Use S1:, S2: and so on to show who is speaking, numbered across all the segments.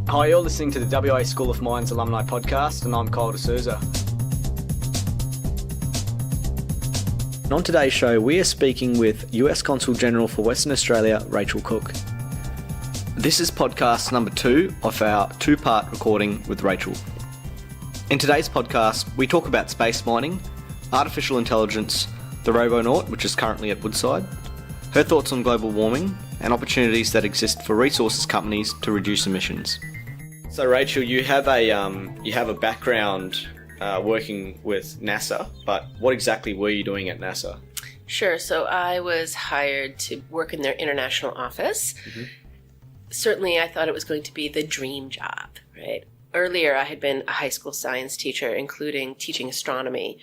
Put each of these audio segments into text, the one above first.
S1: Hi, you're listening to the WA School of Mines Alumni podcast, and I'm Kyle D'Souza. And on today's show, we are speaking with US Consul General for Western Australia, Rachel Cook. This is podcast number 2 of our 2-part recording with Rachel. In today's podcast, we talk about space mining, artificial intelligence, the Robonaut, which is currently at Woodside, her thoughts on global warming, and opportunities that exist for resources companies to reduce emissions. So Rachel, you have a background working with NASA, but what exactly were you doing at NASA?
S2: Sure. So I was hired to work in their international office. Mm-hmm. Certainly I thought it was going to be the dream job, right? Earlier I had been a high school science teacher, including teaching astronomy.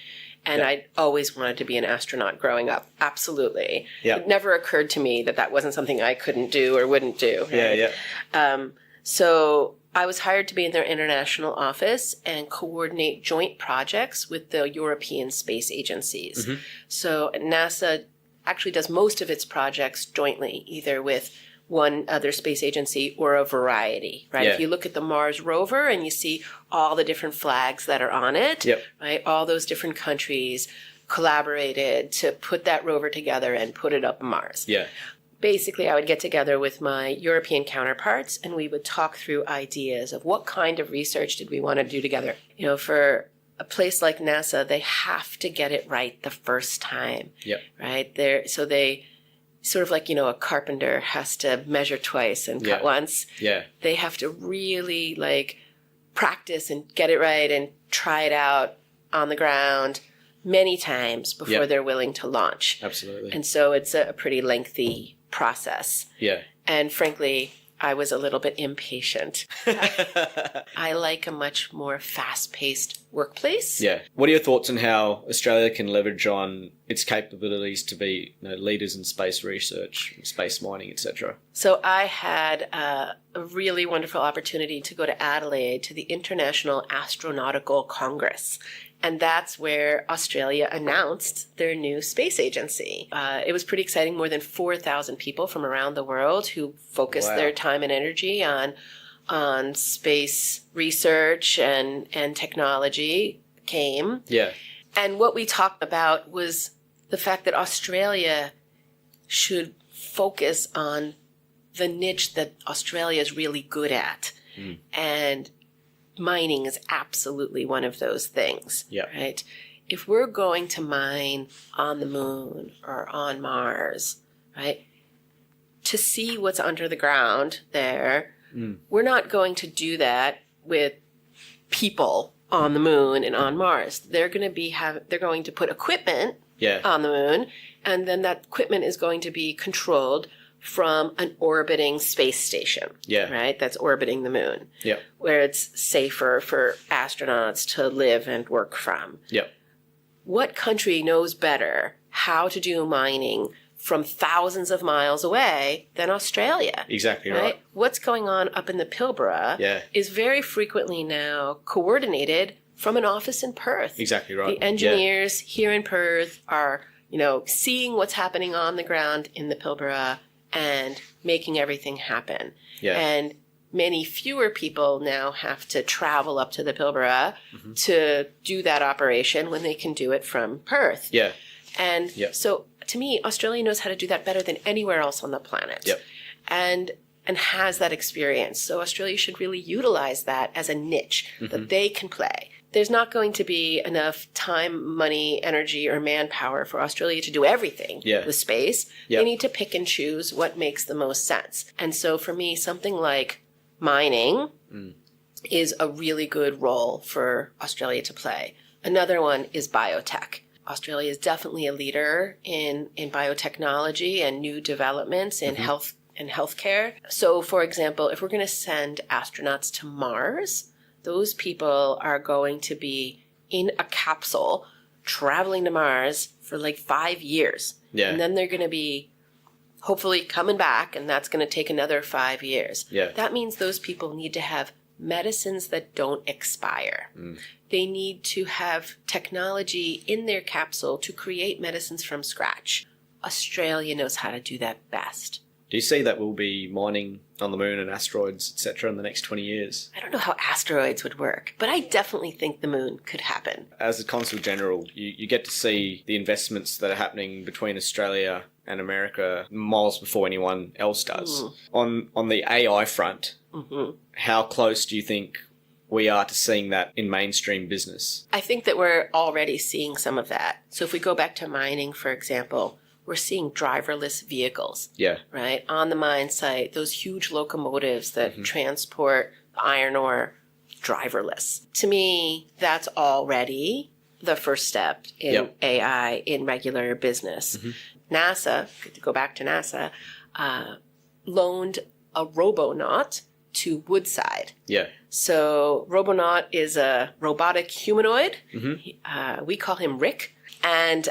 S2: And I'd always wanted to be an astronaut growing up. Absolutely. Yep. It never occurred to me that wasn't something I couldn't do or wouldn't do. Right? So I was hired to be in their international office and coordinate joint projects with the European space agencies. Mm-hmm. So NASA actually does most of its projects jointly, either with one other space agency or a variety, right? If you look at the Mars rover and you see all the different flags that are on it, right? All those different countries collaborated to put that rover together and put it up Mars. Yeah. Basically, I would get together with my European counterparts and we would talk through ideas of what kind of research did we want to do together. You know, for a place like NASA, they have to get it right the first time, right? So they sort of like, a carpenter has to measure twice and cut once. Yeah. They have to really practice and get it right and try it out on the ground many times before they're willing to launch. Absolutely. And so it's a pretty lengthy process. Yeah. And frankly, I was a little bit impatient. I like a much more fast-paced workplace. Yeah. What are your thoughts on how Australia can leverage on its capabilities to be leaders in space research, space mining, etc.? So I had a really wonderful opportunity to go to Adelaide to the International Astronautical Congress. And that's where Australia announced their new space agency. It was pretty exciting. More than 4,000 people from around the world who focused their time and energy on space research and technology came. Yeah. And what we talked about was the fact that Australia should focus on the niche that Australia is really good at. Mm. And mining is absolutely one of those things, right? If we're going to mine on the moon or on Mars, right, to see what's under the ground there, we're not going to do that with people on the moon and on Mars. They're going to put equipment on the moon, and then that equipment is going to be controlled from an orbiting space station, right? That's orbiting the moon, where it's safer for astronauts to live and work from. What country knows better how to do mining from thousands of miles away than Australia? Exactly right. What's going on up in the Pilbara is very frequently now coordinated from an office in Perth. Exactly right. The engineers here in Perth are, seeing what's happening on the ground in the Pilbara and making everything happen. Yeah. And many fewer people now have to travel up to the Pilbara to do that operation when they can do it from Perth. Yeah. And so to me, Australia knows how to do that better than anywhere else on the planet. Yep. And has that experience. So Australia should really utilize that as a niche that they can play. There's not going to be enough time, money, energy, or manpower for Australia to do everything with space. Yep. They need to pick and choose what makes the most sense. And so for me, something like mining is a really good role for Australia to play. Another one is biotech. Australia is definitely a leader in biotechnology and new developments in health and healthcare. So, for example, if we're going to send astronauts to Mars, those people are going to be in a capsule traveling to Mars for 5 years. Yeah. And then they're going to be hopefully coming back, and that's going to take another 5 years. Yeah. That means those people need to have medicines that don't expire. They need to have technology in their capsule to create medicines from scratch. Australia knows how to do that best.
S1: Do you see that we'll be mining on the moon and asteroids, etc., in the next 20 years?
S2: I don't know how asteroids would work, but I definitely think the moon could happen.
S1: As a Consul General, you get to see the investments that are happening between Australia and America miles before anyone else does. On the AI front, how close do you think we are to seeing that in mainstream business?
S2: I think that we're already seeing some of that. So if we go back to mining, for example, we're seeing driverless vehicles,
S1: Yeah.
S2: right? On the mine site, those huge locomotives that transport iron ore, driverless. To me, that's already the first step in AI in regular business. NASA, to go back to NASA, loaned a Robonaut to Woodside.
S1: Yeah.
S2: So Robonaut is a robotic humanoid. We call him Rick. And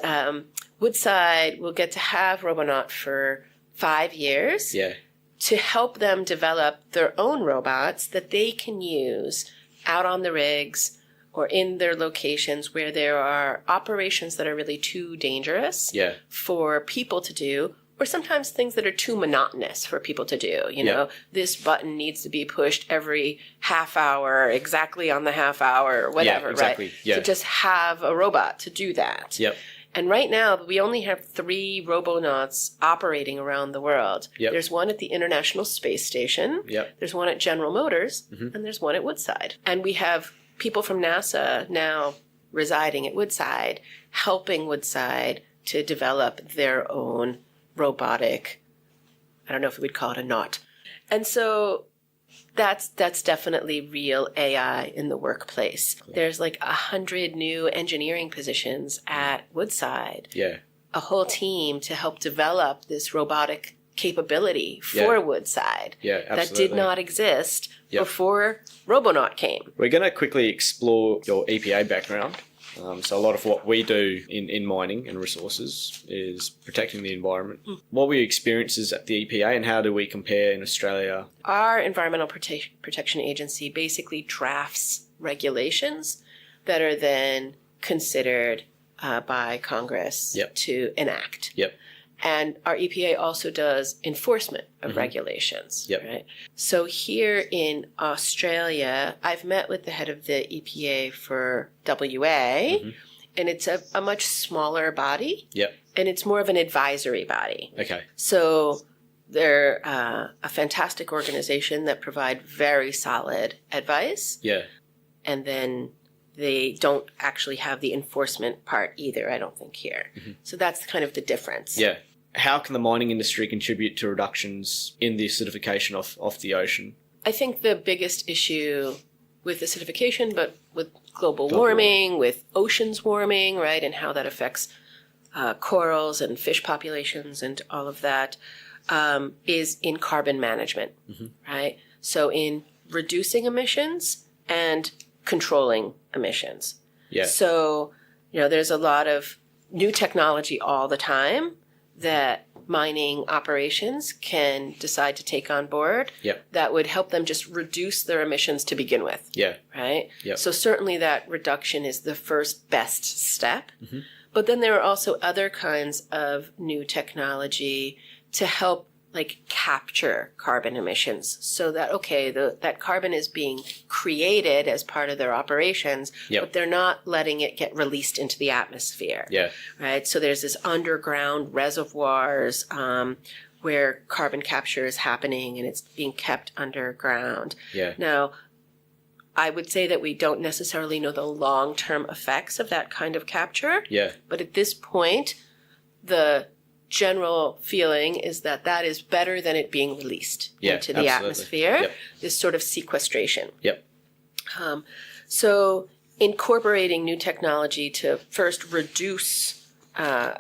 S2: Woodside will get to have Robonaut for 5 years
S1: Yeah.
S2: to help them develop their own robots that they can use out on the rigs or in their locations where there are operations that are really too dangerous
S1: Yeah.
S2: for people to do, or sometimes things that are too monotonous for people to do. You know, this button needs to be pushed every half hour, exactly on the half hour, or whatever,
S1: exactly.
S2: right?
S1: Yeah.
S2: To just have a robot to do that.
S1: Yep.
S2: And right now, we only have 3 Robonauts operating around the world.
S1: Yep.
S2: There's one at the International Space Station.
S1: Yep.
S2: There's one at General Motors. And there's one at Woodside. And we have people from NASA now residing at Woodside, helping Woodside to develop their own robotic, I don't know if we would call it a naut. And so that's definitely real AI in the workplace. There's like 100 new engineering positions at Woodside.
S1: Yeah.
S2: A whole team to help develop this robotic capability for Woodside
S1: Yeah,
S2: that
S1: absolutely.
S2: did not exist before Robonaut came.
S1: We're going to quickly explore your EPA background. So a lot of what we do in mining and resources is protecting the environment. What were your experiences at the EPA and how do we compare in Australia?
S2: Our Environmental Protection Agency basically drafts regulations that are then considered by Congress to enact.
S1: Yep.
S2: And our EPA also does enforcement of regulations.
S1: Yep.
S2: Right? So here in Australia, I've met with the head of the EPA for WA, and it's a much smaller body.
S1: Yep.
S2: And it's more of an advisory body.
S1: Okay.
S2: So they're a fantastic organization that provide very solid advice.
S1: Yeah.
S2: And then they don't actually have the enforcement part either, I don't think, here. So that's kind of the difference.
S1: Yeah. How can the mining industry contribute to reductions in the acidification of the ocean?
S2: I think the biggest issue with acidification, but with global warming, with oceans warming, right, and how that affects corals and fish populations and all of that, is in carbon management, right? So in reducing emissions and controlling emissions.
S1: Yeah.
S2: So, there's a lot of new technology all the time that mining operations can decide to take on board that would help them just reduce their emissions to begin with.
S1: Yeah.
S2: Right?
S1: Yep.
S2: So certainly that reduction is the first best step. But then there are also other kinds of new technology to help capture carbon emissions so that, that carbon is being created as part of their operations, but they're not letting it get released into the atmosphere.
S1: Yeah.
S2: Right? So there's this underground reservoirs where carbon capture is happening and it's being kept underground.
S1: Yeah.
S2: Now, I would say that we don't necessarily know the long-term effects of that kind of capture.
S1: Yeah.
S2: But at this point, the general feeling is that that is better than it being released into the atmosphere, this sort of sequestration.
S1: Yep.
S2: So incorporating new technology to first reduce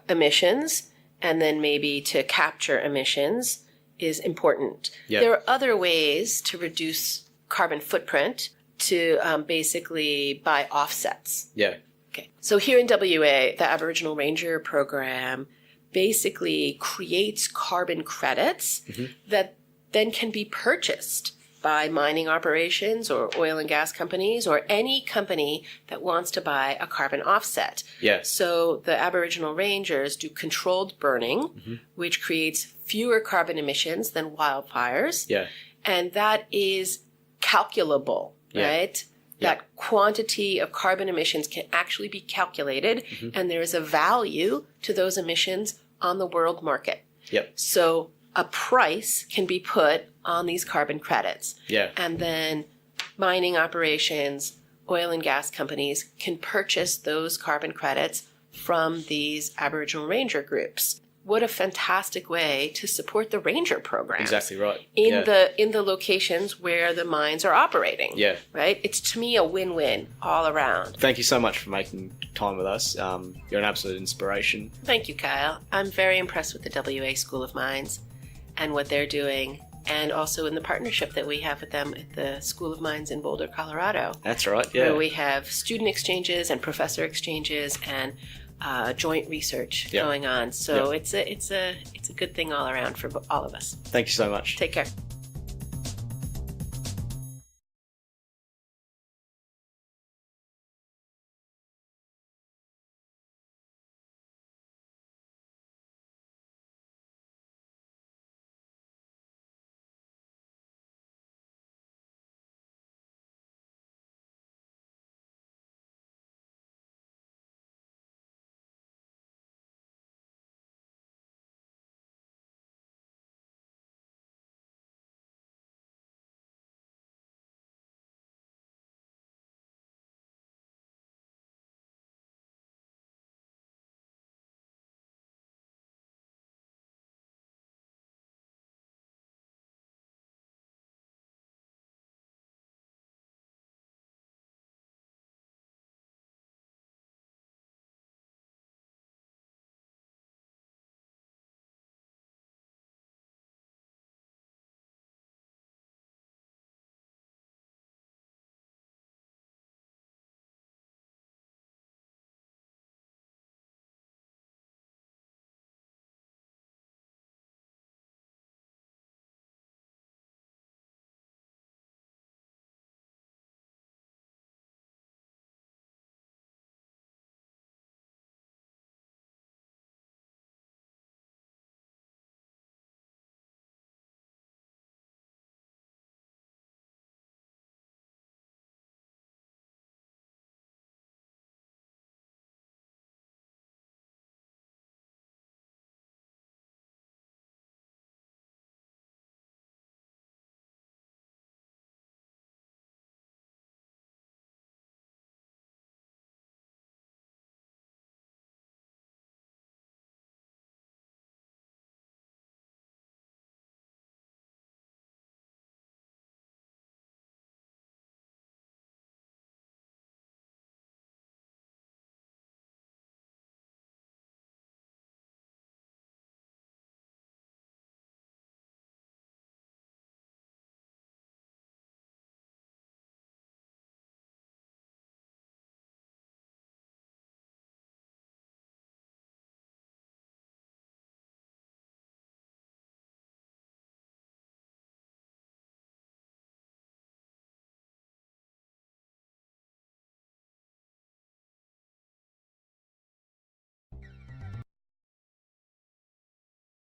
S2: emissions and then maybe to capture emissions is important.
S1: Yep.
S2: There are other ways to reduce carbon footprint to basically buy offsets.
S1: Yeah.
S2: Okay. So here in WA, the Aboriginal Ranger Program basically creates carbon credits that then can be purchased by mining operations or oil and gas companies or any company that wants to buy a carbon offset.
S1: Yeah.
S2: So the Aboriginal Rangers do controlled burning, which creates fewer carbon emissions than wildfires.
S1: Yeah.
S2: And that is calculable, right?
S1: Yeah.
S2: That quantity of carbon emissions can actually be calculated, and there is a value to those emissions on the world market.
S1: Yep.
S2: So a price can be put on these carbon credits.
S1: Yeah.
S2: And then mining operations, oil and gas companies can purchase those carbon credits from these Aboriginal Ranger groups. What a fantastic way to support the ranger program.
S1: Exactly right.
S2: In the locations where the mines are operating.
S1: Yeah.
S2: Right? It's, to me, a win-win all around.
S1: Thank you so much for making time with us. You're an absolute inspiration.
S2: Thank you, Kyle. I'm very impressed with the WA School of Mines and what they're doing, and also in the partnership that we have with them at the School of Mines in Boulder, Colorado.
S1: That's right, yeah.
S2: Where we have student exchanges and professor exchanges and joint research going on. So it's a good thing all around for all of us.
S1: Thank you so much.
S2: Take care.